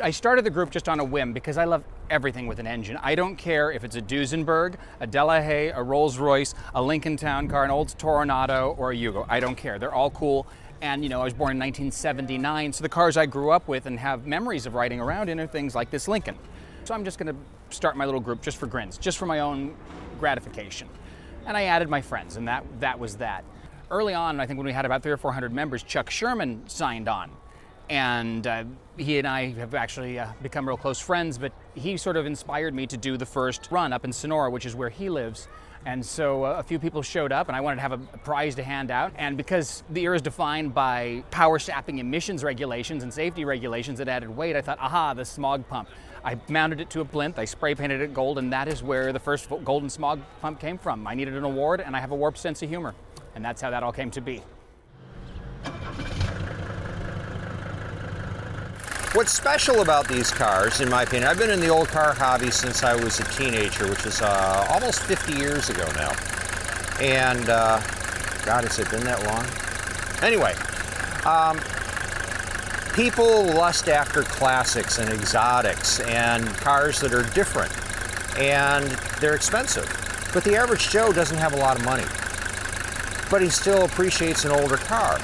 I started the group just on a whim because I love everything with an engine. I don't care if it's a Duesenberg, a Delahaye, a Rolls-Royce, a Lincoln Town Car, an old Toronado, or a Yugo. I don't care. They're all cool. And, you know, I was born in 1979, so the cars I grew up with and have memories of riding around in are things like this Lincoln. So I'm just going to start my little group just for grins, just for my own gratification. And I added my friends, and that was that. Early on, I think when we had about 300 or 400 members, Chuck Sherman signed on. And he and I have actually become real close friends, but he sort of inspired me to do the first run up in Sonora, which is where he lives. And so a few people showed up, and I wanted to have a prize to hand out. And because the era is defined by power sapping emissions regulations and safety regulations that added weight, I thought, aha, the smog pump. I mounted it to a plinth, I spray painted it gold, and that is where the first golden smog pump came from. I needed an award, and I have a warped sense of humor. And that's how that all came to be. What's special about these cars, in my opinion, I've been in the old car hobby since I was a teenager, which is almost 50 years ago now. And, God, has it been that long? Anyway, people lust after classics and exotics and cars that are different, and they're expensive. But the average Joe doesn't have a lot of money, but he still appreciates an older car.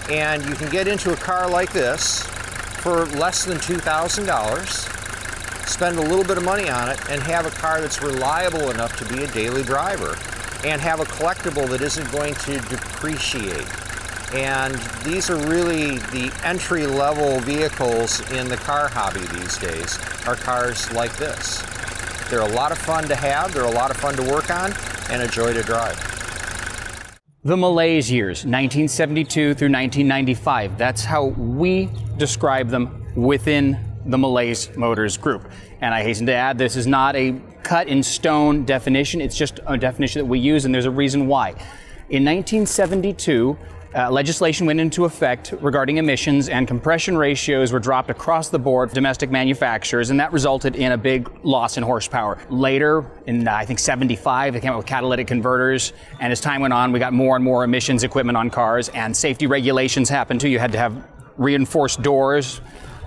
And you can get into a car like this for less than $2,000, spend a little bit of money on it, and have a car that's reliable enough to be a daily driver, and have a collectible that isn't going to depreciate. And these are really the entry-level vehicles in the car hobby these days, are cars like this. They're a lot of fun to have, they're a lot of fun to work on, and a joy to drive. The Malaise years, 1972 through 1995. That's how we describe them within the Malaise Motors group. And I hasten to add, this is not a cut in stone definition. It's just a definition that we use, and there's a reason why. In 1972, legislation went into effect regarding emissions, and compression ratios were dropped across the board for domestic manufacturers, and that resulted in a big loss in horsepower. Later, in I think 75, they came out with catalytic converters, and as time went on, we got more and more emissions equipment on cars, and safety regulations happened too. You had to have reinforced doors,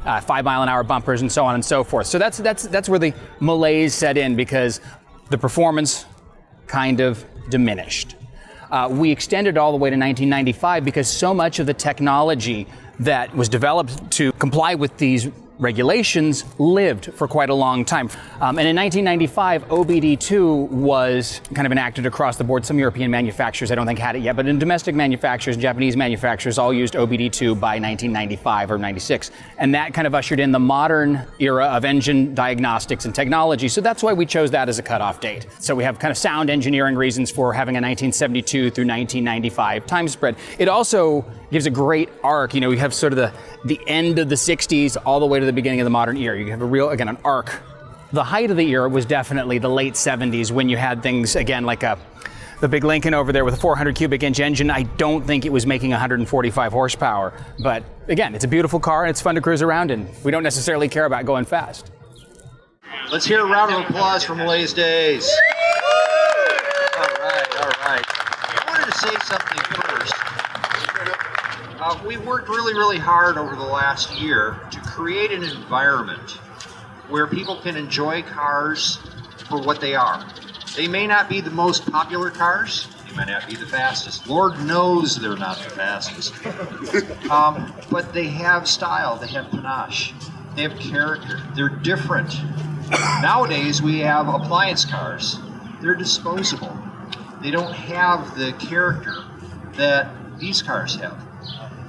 5-mile-an-hour bumpers, and so on and so forth. So that's where the malaise set in, because the performance kind of diminished. We extended all the way to 1995 because so much of the technology that was developed to comply with these regulations lived for quite a long time. And in 1995, OBD2 was kind of enacted across the board. Some European manufacturers, I don't think, had it yet, but in domestic manufacturers, Japanese manufacturers all used OBD2 by 1995 or 96. And that kind of ushered in the modern era of engine diagnostics and technology. So that's why we chose that as a cutoff date. So we have kind of sound engineering reasons for having a 1972 through 1995 time spread. It also gives a great arc. You know, we have sort of the end of the 60s all the way to the beginning of the modern era. You have a real, again, an arc. The height of the era was definitely the late 70s, when you had things, again, like the big Lincoln over there with a 400 cubic inch engine. I don't think it was making 145 horsepower. But again, it's a beautiful car and it's fun to cruise around in. We don't necessarily care about going fast. Let's hear a round of applause for Malaise Daze. All right. I wanted to say something first. We worked really hard over the last year to create an environment where people can enjoy cars for what they are. They may not be the most popular cars, they might not be the fastest. Lord knows they're not the fastest. But they have style, they have panache, they have character, they're different. Nowadays we have appliance cars, they're disposable. They don't have the character that these cars have.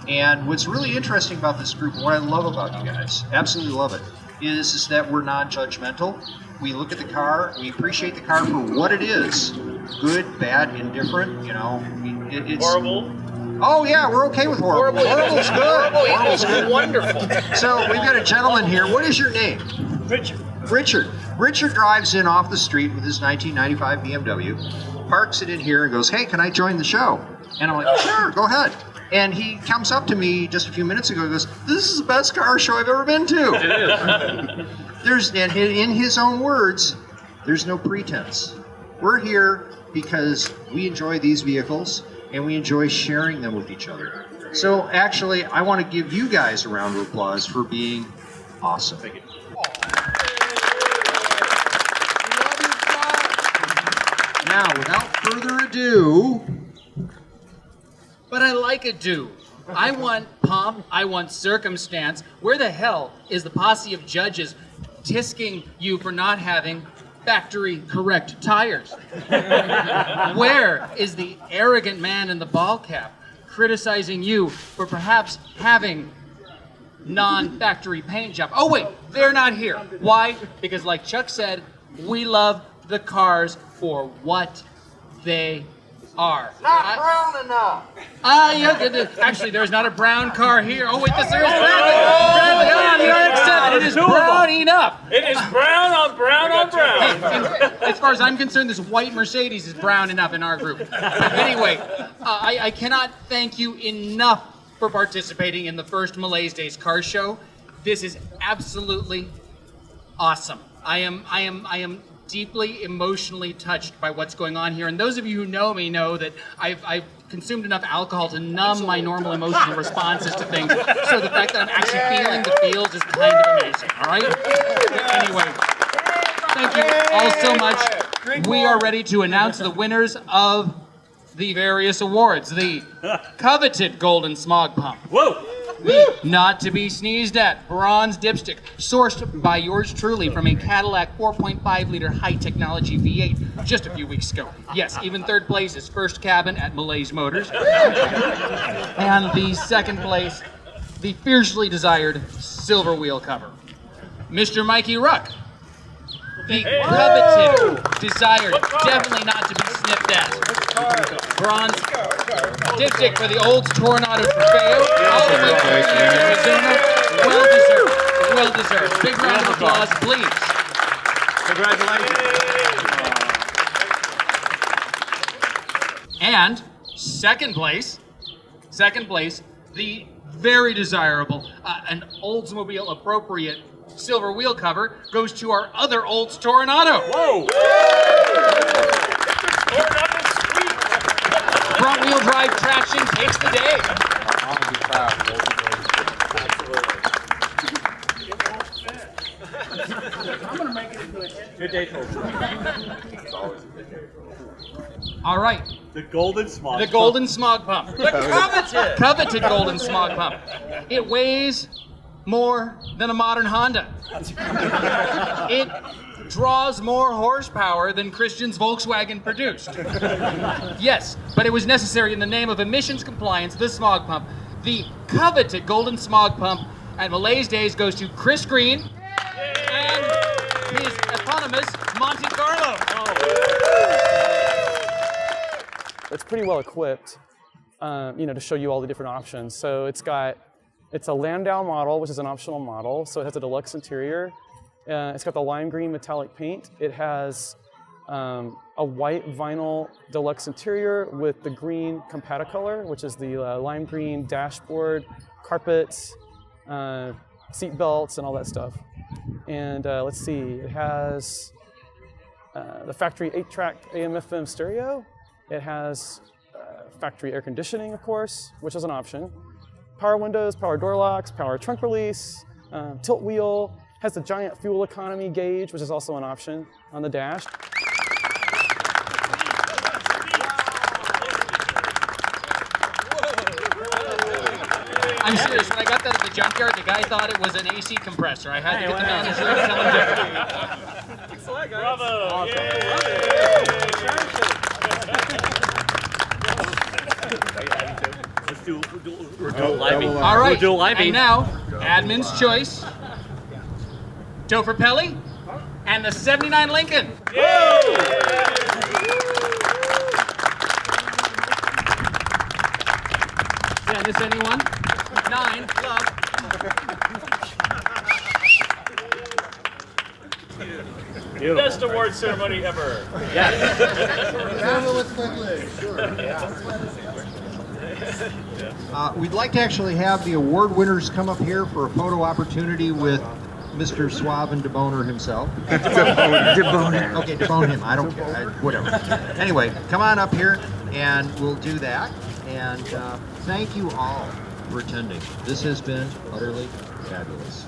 And what's really interesting about this group, and what I love about you guys, absolutely love it, is that we're non-judgmental. We look at the car, we appreciate the car for what it is. Good, bad, indifferent, you know. It's horrible. Oh yeah, we're okay with horrible. Horrible's good. Horrible's good. Wonderful. So we've got a gentleman here. What is your name? Richard. Richard drives in off the street with his 1995 BMW, parks it in here and goes, hey, can I join the show? And I'm like, sure, go ahead. And he comes up to me just a few minutes ago and goes, this is the best car show I've ever been to. It is. And in his own words, there's no pretense. We're here because we enjoy these vehicles and we enjoy sharing them with each other. So actually, I want to give you guys a round of applause for being Awesome. Now, without further ado, But I like a do. I want pomp, I want circumstance. Where the hell is the posse of judges tisking you for not having factory correct tires? Where is the arrogant man in the ball cap criticizing you for perhaps having non-factory paint job? Oh wait, they're not here. Why? Because like Chuck said, we love the cars for what they are. Not brown enough. Actually, there's not a brown car here. Oh wait, this there is Bradley. On the RX-7, it is brown enough. It is brown on brown on brown. As far as I'm concerned, this white Mercedes is brown enough in our group. But anyway, I cannot thank you enough for participating in the first Malaise Daze car show. This is absolutely awesome. I am deeply emotionally touched by what's going on here. And those of you who know me know that I've consumed enough alcohol to numb my normal emotional responses to things. So the fact that I'm actually feeling the feels is kind of amazing, all right? Anyway, thank you all so much. We are ready to announce the winners of the various awards. The coveted Golden Smog Pump. Whoa! The not to be sneezed at bronze dipstick, sourced by yours truly from a Cadillac 4.5 liter high technology V8 just a few weeks ago. Yes, even third place is first cabin at Malaise Motors. And the second place, the fiercely desired silver wheel cover. Mr. Mikey Ruck, the coveted, desired, definitely not to be sniffed at. Bronze dipstick for the old Tornado Trofeo, all the way from Arizona. Well deserved. Well deserved. Big round of applause, please. Congratulations. And second place, the very desirable and Oldsmobile appropriate silver wheel cover goes to our other Olds Tornado. Whoa! Front wheel drive traction takes the day. Good day, folks. All right, The golden smog. the Golden Smog Pump. The Coveted Golden Smog Pump. It weighs more than a modern Honda. It draws more horsepower than Christian's Volkswagen produced. Yes, but it was necessary in the name of emissions compliance. The smog pump, the coveted Golden Smog Pump at Malaise Daze goes to Chris Green and his eponymous Monte Carlo. It's pretty well equipped, to show you all the different options. So it's a Landau model, which is an optional model. So it has a deluxe interior. It's got the lime green metallic paint. It has a white vinyl deluxe interior with the green Compaticolor, which is the lime green dashboard, carpets, seat belts, and all that stuff. And let's see, it has the factory 8-track AM/FM stereo. It has factory air conditioning, of course, which is an option. Power windows, power door locks, power trunk release, tilt wheel, has the giant fuel economy gauge, which is also an option on the dash. I'm serious, when I got that at the junkyard, the guy thought it was an AC compressor. I had to get the manager to tell him different. Bravo! Let's do liming. All right, We'll do liming. and now, admin's choice, Topher Pelly and the 79 Lincoln. Did I miss anyone? 9, love. Best award ceremony ever. we'd like to actually have the award winners come up here for a photo opportunity with Mr. Suave and DeBoner himself. DeBoner. Okay, debone him. I don't care. Whatever. Anyway, come on up here and we'll do that. And thank you all for attending. This has been utterly fabulous.